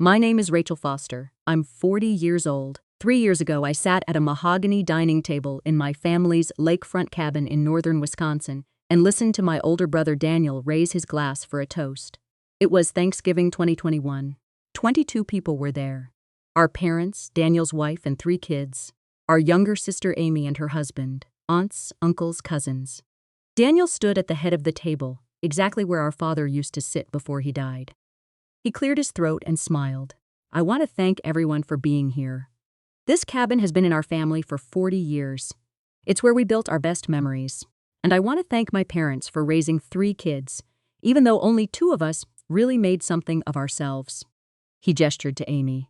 My name is Rachel Foster. I'm 40 years old. 3 years ago, I sat at a mahogany dining table in my family's lakefront cabin in northern Wisconsin and listened to my older brother Daniel raise his glass for a toast. It was Thanksgiving 2021. 22 people were there. Our parents, Daniel's wife, and 3 kids. Our younger sister Amy and her husband, aunts, uncles, cousins. Daniel stood at the head of the table, exactly where our father used to sit before he died. He cleared his throat and smiled. I want to thank everyone for being here. This cabin has been in our family for 40 years. It's where we built our best memories. And I want to thank my parents for raising 3 kids, even though only 2 of us really made something of ourselves. He gestured to Amy.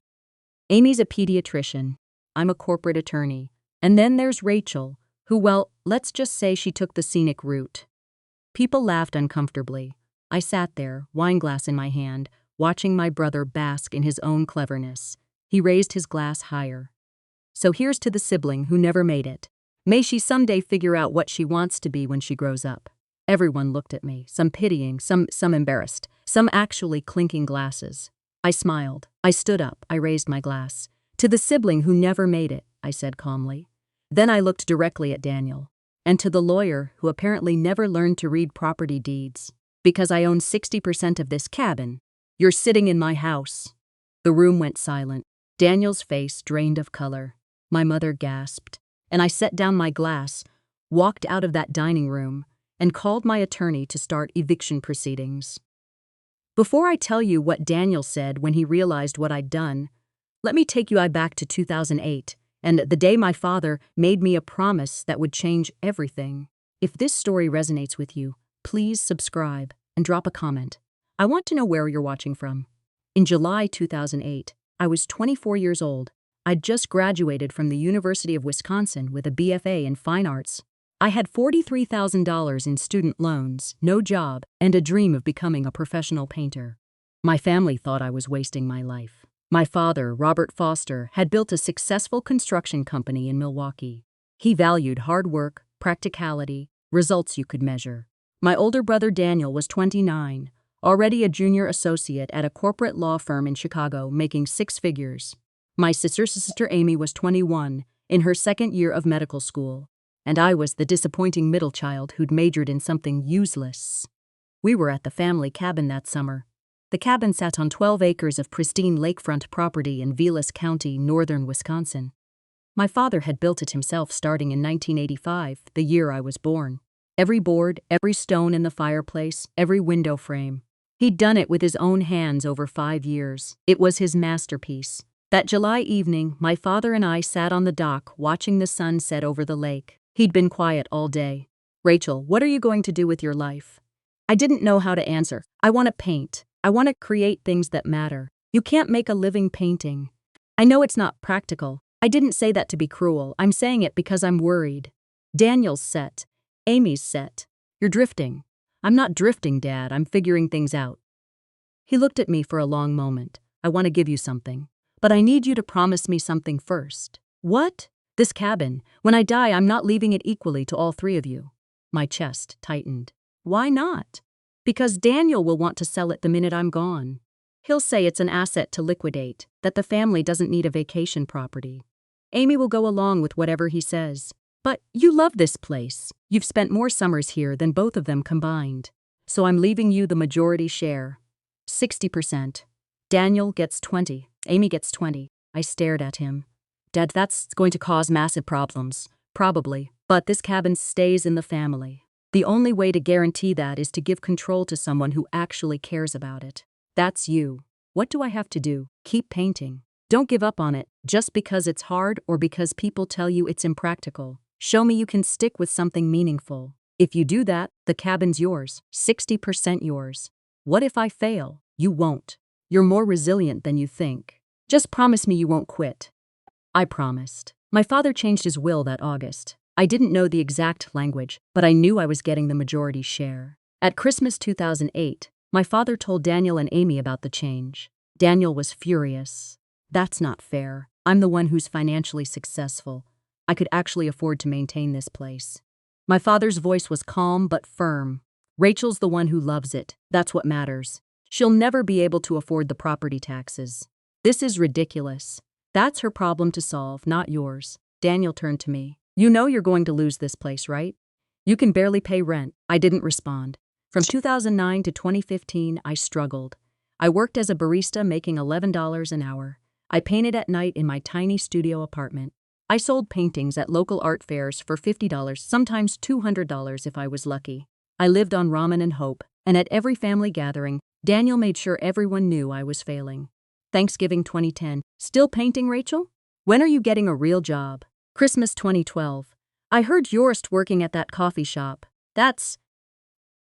Amy's a pediatrician. I'm a corporate attorney. And then there's Rachel, who, well, let's just say she took the scenic route. People laughed uncomfortably. I sat there, wine glass in my hand, watching my brother bask in his own cleverness. He raised his glass higher. So here's to the sibling who never made it. May she someday figure out what she wants to be when she grows up. Everyone looked at me, some pitying, some embarrassed, some actually clinking glasses. I smiled. I stood up. I raised my glass. To the sibling who never made it, I said calmly. Then I looked directly at Daniel. And to the lawyer who apparently never learned to read property deeds. Because I own 60% of this cabin. You're sitting in my house. The room went silent. Daniel's face drained of color. My mother gasped. And I set down my glass, walked out of that dining room, and called my attorney to start eviction proceedings. Before I tell you what Daniel said when he realized what I'd done, let me take you back to 2008, and the day my father made me a promise that would change everything. If this story resonates with you, please subscribe and drop a comment. I want to know where you're watching from. In July 2008, I was 24 years old. I'd just graduated from the University of Wisconsin with a BFA in fine arts. I had $43,000 in student loans, no job, and a dream of becoming a professional painter. My family thought I was wasting my life. My father, Robert Foster, had built a successful construction company in Milwaukee. He valued hard work, practicality, results you could measure. My older brother Daniel was 29, already a junior associate at a corporate law firm in Chicago, making 6 figures. My sister Amy was 21, in her 2nd year of medical school, and I was the disappointing middle child who'd majored in something useless. We were at the family cabin that summer. The cabin sat on 12 acres of pristine lakefront property in Vilas County, northern Wisconsin. My father had built it himself starting in 1985, the year I was born. Every board, every stone in the fireplace, every window frame. He'd done it with his own hands over 5 years. It was his masterpiece. That July evening, my father and I sat on the dock watching the sun set over the lake. He'd been quiet all day. Rachel, what are you going to do with your life? I didn't know how to answer. I want to paint. I want to create things that matter. You can't make a living painting. I know it's not practical. I didn't say that to be cruel. I'm saying it because I'm worried. Daniel's set. Amy's set. You're drifting. I'm not drifting, Dad. I'm figuring things out. He looked at me for a long moment. I want to give you something. But I need you to promise me something first. What? This cabin. When I die, I'm not leaving it equally to all 3 of you. My chest tightened. Why not? Because Daniel will want to sell it the minute I'm gone. He'll say it's an asset to liquidate, that the family doesn't need a vacation property. Amy will go along with whatever he says. But you love this place. You've spent more summers here than both of them combined. So I'm leaving you the majority share. 60%. Daniel gets 20. Amy gets 20. I stared at him. Dad, that's going to cause massive problems. Probably. But this cabin stays in the family. The only way to guarantee that is to give control to someone who actually cares about it. That's you. What do I have to do? Keep painting. Don't give up on it, just because it's hard or because people tell you it's impractical. Show me you can stick with something meaningful. If you do that, the cabin's yours, 60% yours. What if I fail? You won't. You're more resilient than you think. Just promise me you won't quit. I promised. My father changed his will that August. I didn't know the exact language, but I knew I was getting the majority share. At Christmas 2008, my father told Daniel and Amy about the change. Daniel was furious. That's not fair. I'm the one who's financially successful. I could actually afford to maintain this place. My father's voice was calm but firm. Rachel's the one who loves it. That's what matters. She'll never be able to afford the property taxes. This is ridiculous. That's her problem to solve, not yours. Daniel turned to me. You know you're going to lose this place, right? You can barely pay rent. I didn't respond. From 2009 to 2015, I struggled. I worked as a barista making $11 an hour. I painted at night in my tiny studio apartment. I sold paintings at local art fairs for $50, sometimes $200 if I was lucky. I lived on ramen and hope, and at every family gathering, Daniel made sure everyone knew I was failing. Thanksgiving 2010. Still painting, Rachel? When are you getting a real job? Christmas 2012. I heard you're working at that coffee shop. That's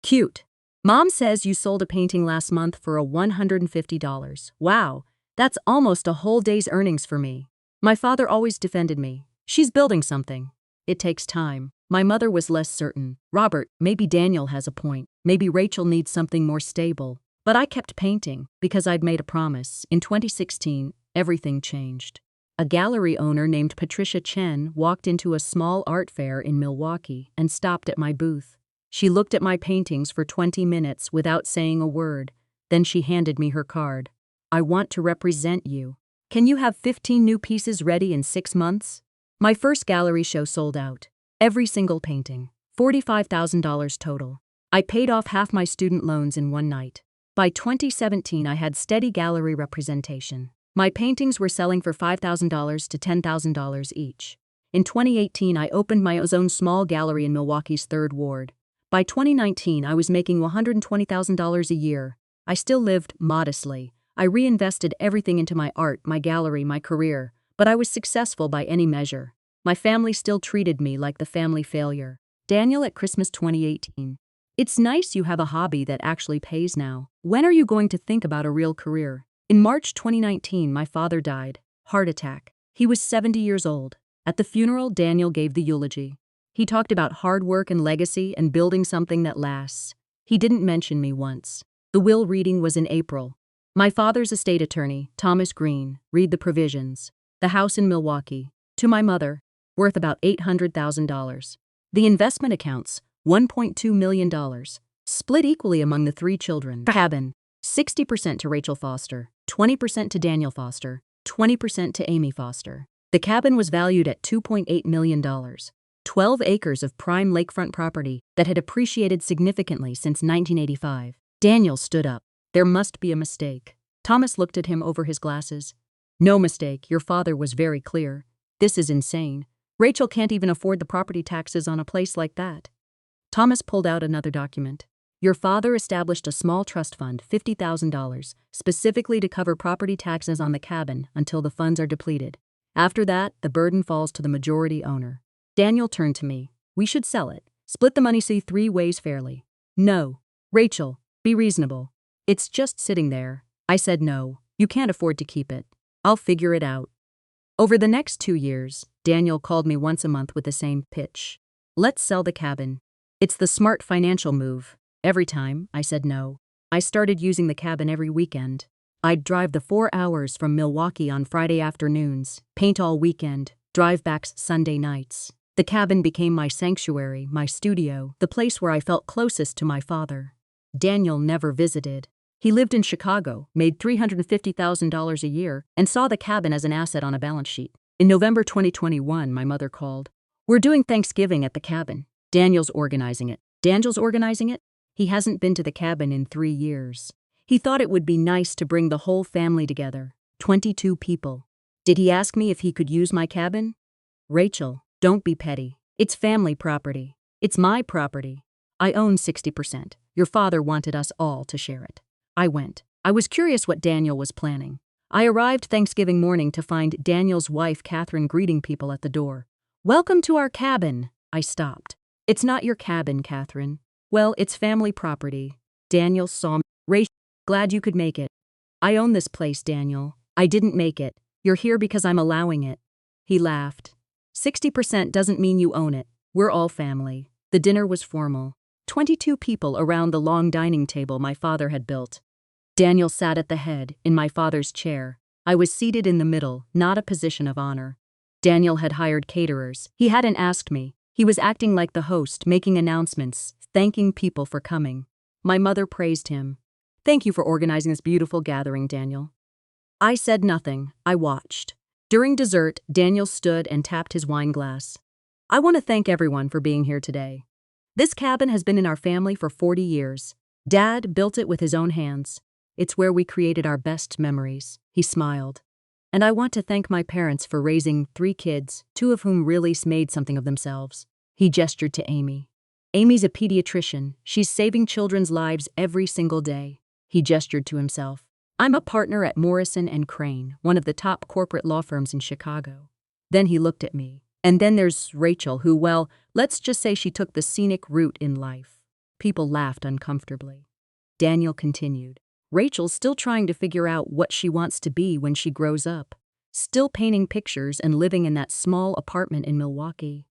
cute. Mom says you sold a painting last month for $150. Wow, that's almost a whole day's earnings for me. My father always defended me. She's building something. It takes time. My mother was less certain. Robert, maybe Daniel has a point. Maybe Rachel needs something more stable. But I kept painting because I'd made a promise. In 2016, everything changed. A gallery owner named Patricia Chen walked into a small art fair in Milwaukee and stopped at my booth. She looked at my paintings for 20 minutes without saying a word. Then she handed me her card. I want to represent you. Can you have 15 new pieces ready in 6 months? My first gallery show sold out. Every single painting. $45,000 total. I paid off half my student loans in one night. By 2017, I had steady gallery representation. My paintings were selling for $5,000 to $10,000 each. In 2018, I opened my own small gallery in Milwaukee's 3rd Ward. By 2019, I was making $120,000 a year. I still lived modestly. I reinvested everything into my art, my gallery, my career, but I was successful by any measure. My family still treated me like the family failure. Daniel at Christmas 2018. It's nice you have a hobby that actually pays now. When are you going to think about a real career? In March 2019, my father died. Heart attack. He was 70 years old. At the funeral, Daniel gave the eulogy. He talked about hard work and legacy and building something that lasts. He didn't mention me once. The will reading was in April. My father's estate attorney, Thomas Green, read the provisions. The house in Milwaukee. To my mother, worth about $800,000. The investment accounts, $1.2 million. Split equally among the 3 children. Cabin, 60% to Rachel Foster, 20% to Daniel Foster, 20% to Amy Foster. The cabin was valued at $2.8 million. 12 acres of prime lakefront property that had appreciated significantly since 1985. Daniel stood up. There must be a mistake. Thomas looked at him over his glasses. No mistake, your father was very clear. This is insane. Rachel can't even afford the property taxes on a place like that. Thomas pulled out another document. Your father established a small trust fund, $50,000, specifically to cover property taxes on the cabin until the funds are depleted. After that, the burden falls to the majority owner. Daniel turned to me. We should sell it. Split the money 3 ways fairly. No. Rachel, be reasonable. It's just sitting there. I said no. You can't afford to keep it. I'll figure it out. Over the next 2 years, Daniel called me once a month with the same pitch. Let's sell the cabin. It's the smart financial move. Every time, I said no. I started using the cabin every weekend. I'd drive the 4 hours from Milwaukee on Friday afternoons, paint all weekend, drive backs Sunday nights. The cabin became my sanctuary, my studio, the place where I felt closest to my father. Daniel never visited. He lived in Chicago, made $350,000 a year, and saw the cabin as an asset on a balance sheet. In November 2021, my mother called. We're doing Thanksgiving at the cabin. Daniel's organizing it. Daniel's organizing it? He hasn't been to the cabin in 3 years. He thought it would be nice to bring the whole family together. 22 people. Did he ask me if he could use my cabin? Rachel, don't be petty. It's family property. It's my property. I own 60%. Your father wanted us all to share it. I went. I was curious what Daniel was planning. I arrived Thanksgiving morning to find Daniel's wife, Catherine, greeting people at the door. Welcome to our cabin. I stopped. It's not your cabin, Catherine. Well, it's family property. Daniel saw me. Rachel, glad you could make it. I own this place, Daniel. I didn't make it. You're here because I'm allowing it. He laughed. 60% doesn't mean you own it. We're all family. The dinner was formal. 22 people around the long dining table my father had built. Daniel sat at the head, in my father's chair. I was seated in the middle, not a position of honor. Daniel had hired caterers. He hadn't asked me. He was acting like the host, making announcements, thanking people for coming. My mother praised him. Thank you for organizing this beautiful gathering, Daniel. I said nothing. I watched. During dessert, Daniel stood and tapped his wine glass. I want to thank everyone for being here today. This cabin has been in our family for 40 years. Dad built it with his own hands. It's where we created our best memories. He smiled. And I want to thank my parents for raising 3 kids, 2 of whom really made something of themselves. He gestured to Amy. Amy's a pediatrician. She's saving children's lives every single day. He gestured to himself. I'm a partner at Morrison & Crane, one of the top corporate law firms in Chicago. Then he looked at me. And then there's Rachel, who, well, let's just say she took the scenic route in life. People laughed uncomfortably. Daniel continued. Rachel's still trying to figure out what she wants to be when she grows up. Still painting pictures and living in that small apartment in Milwaukee.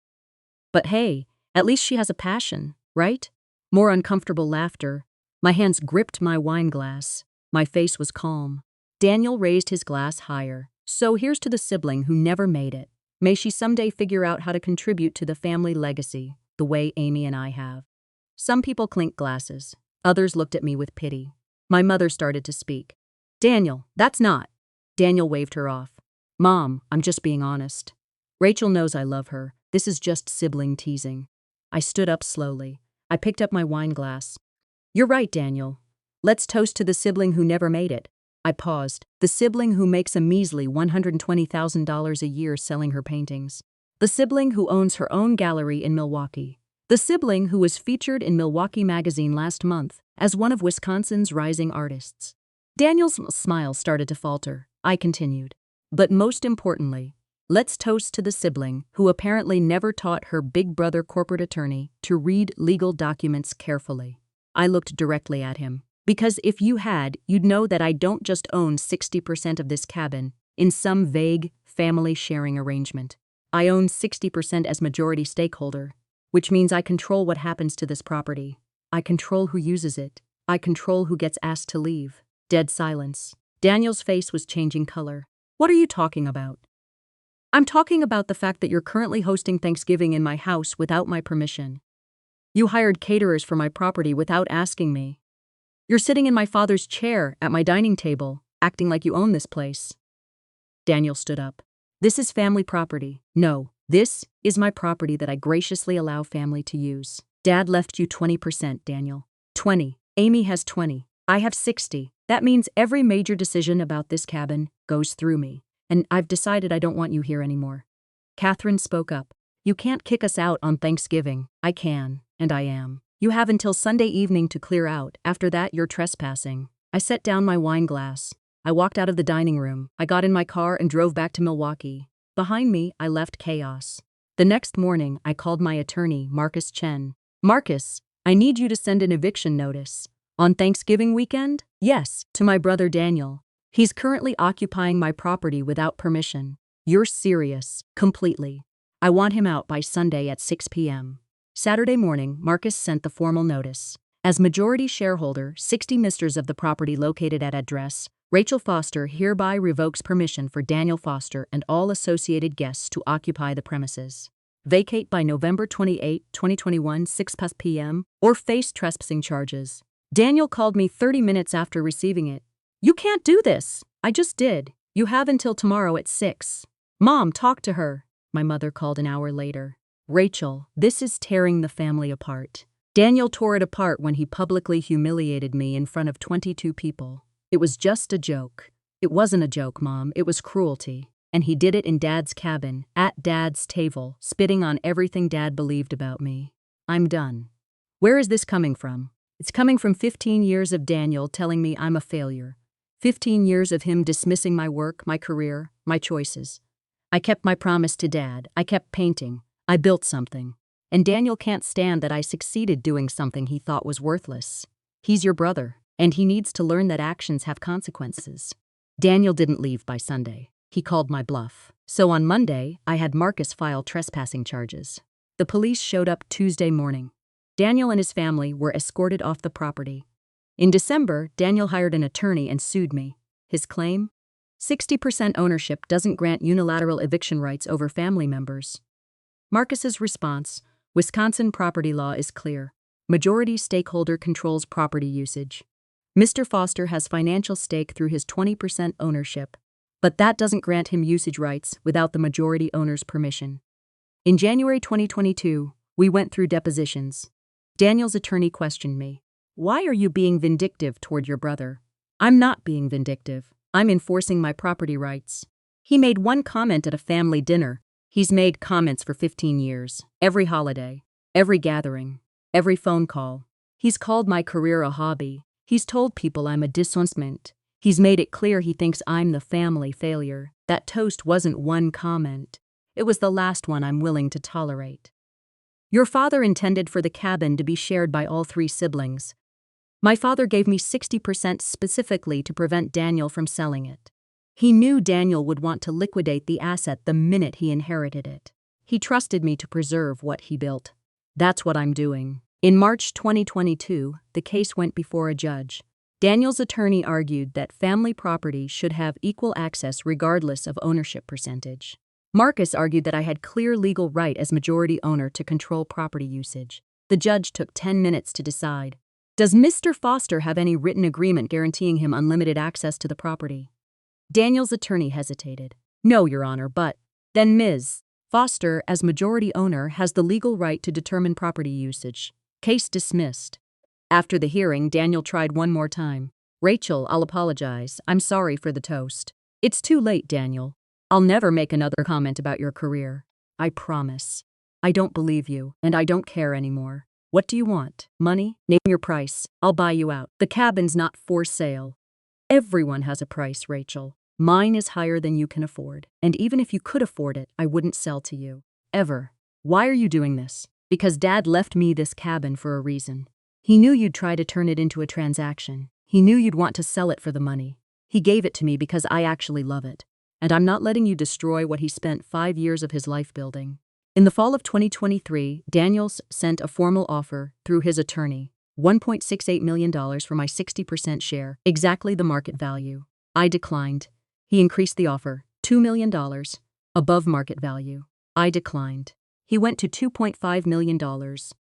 But hey, at least she has a passion, right? More uncomfortable laughter. My hands gripped my wine glass. My face was calm. Daniel raised his glass higher. So here's to the sibling who never made it. May she someday figure out how to contribute to the family legacy, the way Amy and I have. Some people clinked glasses. Others looked at me with pity. My mother started to speak. Daniel, that's not. Daniel waved her off. Mom, I'm just being honest. Rachel knows I love her. This is just sibling teasing. I stood up slowly. I picked up my wine glass. You're right, Daniel. Let's toast to the sibling who never made it. I paused. The sibling who makes a measly $120,000 a year selling her paintings. The sibling who owns her own gallery in Milwaukee. The sibling who was featured in Milwaukee Magazine last month as one of Wisconsin's rising artists. Daniel's smile started to falter. I continued. But most importantly, let's toast to the sibling who apparently never taught her big brother corporate attorney to read legal documents carefully. I looked directly at him. Because if you had, you'd know that I don't just own 60% of this cabin in some vague family sharing arrangement. I own 60% as majority stakeholder, which means I control what happens to this property. I control who uses it. I control who gets asked to leave. Dead silence. Daniel's face was changing color. What are you talking about? I'm talking about the fact that you're currently hosting Thanksgiving in my house without my permission. You hired caterers for my property without asking me. You're sitting in my father's chair at my dining table, acting like you own this place. Daniel stood up. This is family property. No, this is my property that I graciously allow family to use. Dad left you 20%, Daniel. 20. Amy has 20. I have 60. That means every major decision about this cabin goes through me. And I've decided I don't want you here anymore. Catherine spoke up. You can't kick us out on Thanksgiving. I can, and I am. You have until Sunday evening to clear out. After that, you're trespassing. I set down my wine glass. I walked out of the dining room. I got in my car and drove back to Milwaukee. Behind me, I left chaos. The next morning, I called my attorney, Marcus Chen. Marcus, I need you to send an eviction notice. On Thanksgiving weekend? Yes, to my brother Daniel. He's currently occupying my property without permission. You're serious. Completely. I want him out by Sunday at 6 p.m. Saturday morning, Marcus sent the formal notice. As majority shareholder, 60 misters of the property located at address, Rachel Foster hereby revokes permission for Daniel Foster and all associated guests to occupy the premises. Vacate by November 28, 2021, 6 p.m., or face trespassing charges. Daniel called me 30 minutes after receiving it. You can't do this. I just did. You have until tomorrow at 6. Mom, talk to her. My mother called an hour later. Rachel, this is tearing the family apart. Daniel tore it apart when he publicly humiliated me in front of 22 people. It was just a joke. It wasn't a joke, Mom. It was cruelty. And he did it in Dad's cabin, at Dad's table, spitting on everything Dad believed about me. I'm done. Where is this coming from? It's coming from 15 years of Daniel telling me I'm a failure. 15 years of him dismissing my work, my career, my choices. I kept my promise to Dad. I kept painting. I built something. And Daniel can't stand that I succeeded doing something he thought was worthless. He's your brother, and he needs to learn that actions have consequences. Daniel didn't leave by Sunday. He called my bluff. So on Monday, I had Marcus file trespassing charges. The police showed up Tuesday morning. Daniel and his family were escorted off the property. In December, Daniel hired an attorney and sued me. His claim? 60% ownership doesn't grant unilateral eviction rights over family members. Marcus's response: Wisconsin property law is clear. Majority stakeholder controls property usage. Mr. Foster has financial stake through his 20% ownership, but that doesn't grant him usage rights without the majority owner's permission. In January 2022, we went through depositions. Daniel's attorney questioned me. Why are you being vindictive toward your brother? I'm not being vindictive. I'm enforcing my property rights. He made one comment at a family dinner. He's made comments for 15 years. Every holiday, every gathering, every phone call. He's called my career a hobby. He's told people I'm a dishonest. He's made it clear he thinks I'm the family failure. That toast wasn't one comment. It was the last one I'm willing to tolerate. Your father intended for the cabin to be shared by all 3 siblings. My father gave me 60% specifically to prevent Daniel from selling it. He knew Daniel would want to liquidate the asset the minute he inherited it. He trusted me to preserve what he built. That's what I'm doing. In March 2022, the case went before a judge. Daniel's attorney argued that family property should have equal access regardless of ownership percentage. Marcus argued that I had clear legal right as majority owner to control property usage. The judge took 10 minutes to decide. Does Mr. Foster have any written agreement guaranteeing him unlimited access to the property? Daniel's attorney hesitated. No, Your Honor, but then Ms. Foster, as majority owner, has the legal right to determine property usage. Case dismissed. After the hearing, Daniel tried one more time. Rachel, I'll apologize. I'm sorry for the toast. It's too late, Daniel. I'll never make another comment about your career. I promise. I don't believe you, and I don't care anymore. What do you want? Money? Name your price. I'll buy you out. The cabin's not for sale. Everyone has a price, Rachel. Mine is higher than you can afford, and even if you could afford it, I wouldn't sell to you. Ever. Why are you doing this? Because Dad left me this cabin for a reason. He knew you'd try to turn it into a transaction. He knew you'd want to sell it for the money. He gave it to me because I actually love it. And I'm not letting you destroy what he spent 5 years of his life building. In the fall of 2023, Daniels sent a formal offer through his attorney, $1.68 million for my 60% share, exactly the market value. I declined. He increased the offer, $2 million, above market value. I declined. He went to $2.5 million,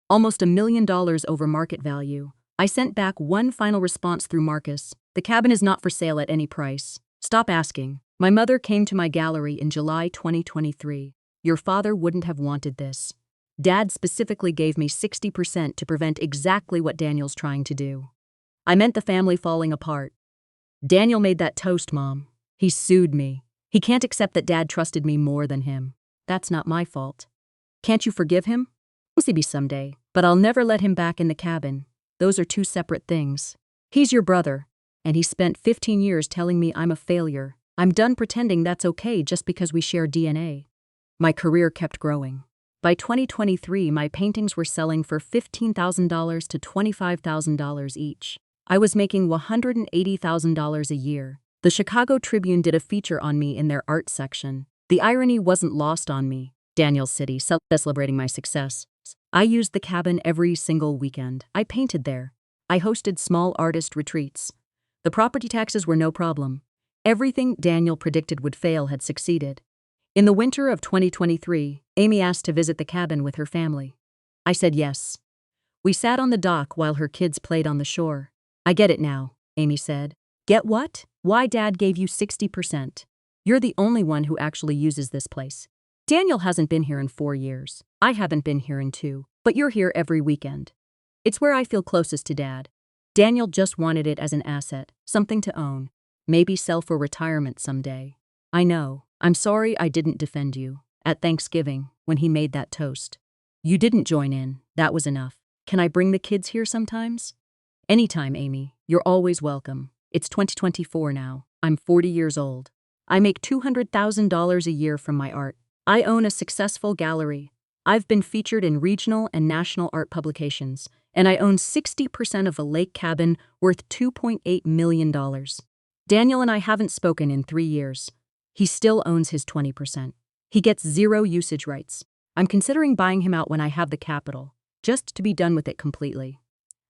almost $1 million over market value. I sent back one final response through Marcus. The cabin is not for sale at any price. Stop asking. My mother came to my gallery in July 2023. Your father wouldn't have wanted this. Dad specifically gave me 60% to prevent exactly what Daniel's trying to do. I meant the family falling apart. Daniel made that toast, Mom. He sued me. He can't accept that Dad trusted me more than him. That's not my fault. Can't you forgive him? Maybe someday, but I'll never let him back in the cabin. Those are 2 separate things. He's your brother, and he spent 15 years telling me I'm a failure. I'm done pretending that's okay just because we share DNA. My career kept growing. By 2023, my paintings were selling for $15,000 to $25,000 each. I was making $180,000 a year. The Chicago Tribune did a feature on me in their art section. The irony wasn't lost on me. Daniel City, celebrating my success. I used the cabin every single weekend. I painted there. I hosted small artist retreats. The property taxes were no problem. Everything Daniel predicted would fail had succeeded. In the winter of 2023, Amy asked to visit the cabin with her family. I said yes. We sat on the dock while her kids played on the shore. I get it now, Amy said. Get what? Why Dad gave you 60%. You're the only one who actually uses this place. Daniel hasn't been here in 4 years. I haven't been here in 2, but you're here every weekend. It's where I feel closest to Dad. Daniel just wanted it as an asset, something to own. Maybe sell for retirement someday. I know. I'm sorry I didn't defend you. At Thanksgiving, when he made that toast. You didn't join in. That was enough. Can I bring the kids here sometimes? Anytime, Amy. You're always welcome. It's 2024 now. I'm 40 years old. I make $200,000 a year from my art. I own a successful gallery. I've been featured in regional and national art publications, and I own 60% of a lake cabin worth $2.8 million. Daniel and I haven't spoken in 3 years. He still owns his 20%. He gets 0 usage rights. I'm considering buying him out when I have the capital, just to be done with it completely.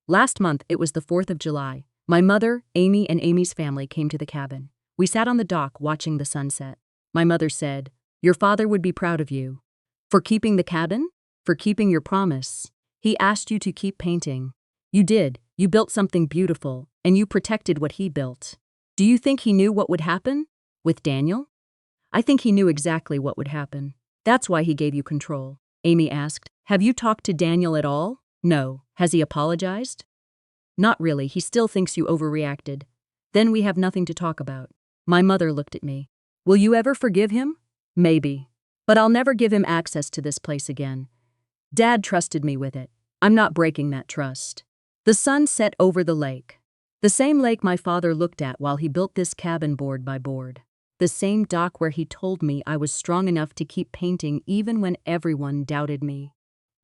Last month, it was the 4th of July. My mother, Amy, and Amy's family came to the cabin. We sat on the dock watching the sunset. My mother said, "Your father would be proud of you. For keeping the cabin? For keeping your promise. He asked you to keep painting. You did. You built something beautiful, and you protected what he built. Do you think he knew what would happen? With Daniel? I think he knew exactly what would happen. That's why he gave you control. Amy asked, have you talked to Daniel at all? No. Has he apologized? Not really, he still thinks you overreacted. Then we have nothing to talk about. My mother looked at me. Will you ever forgive him? Maybe. But I'll never give him access to this place again. Dad trusted me with it. I'm not breaking that trust. The sun set over the lake. The same lake my father looked at while he built this cabin board by board. The same dock where he told me I was strong enough to keep painting even when everyone doubted me.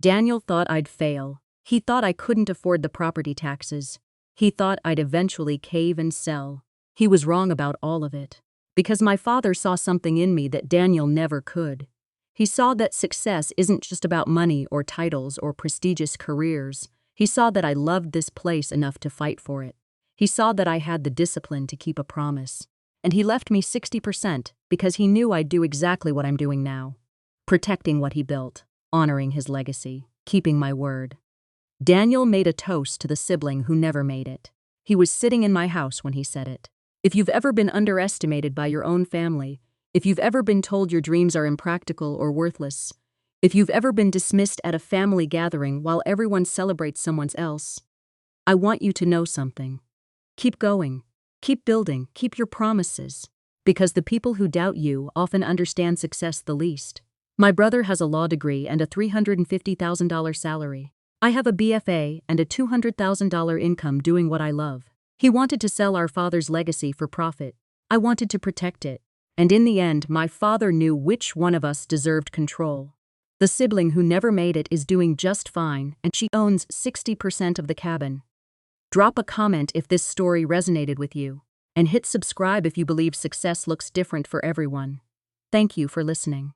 Daniel thought I'd fail. He thought I couldn't afford the property taxes. He thought I'd eventually cave and sell. He was wrong about all of it. Because my father saw something in me that Daniel never could. He saw that success isn't just about money or titles or prestigious careers. He saw that I loved this place enough to fight for it. He saw that I had the discipline to keep a promise. And he left me 60% because he knew I'd do exactly what I'm doing now. Protecting what he built, honoring his legacy, keeping my word. Daniel made a toast to the sibling who never made it. He was sitting in my house when he said it. If you've ever been underestimated by your own family, if you've ever been told your dreams are impractical or worthless, if you've ever been dismissed at a family gathering while everyone celebrates someone else, I want you to know something. Keep going. Keep building. Keep your promises. Because the people who doubt you often understand success the least. My brother has a law degree and a $350,000 salary. I have a BFA and a $200,000 income doing what I love. He wanted to sell our father's legacy for profit. I wanted to protect it. And in the end, my father knew which one of us deserved control. The sibling who never made it is doing just fine, and she owns 60% of the cabin. Drop a comment if this story resonated with you, and hit subscribe if you believe success looks different for everyone. Thank you for listening.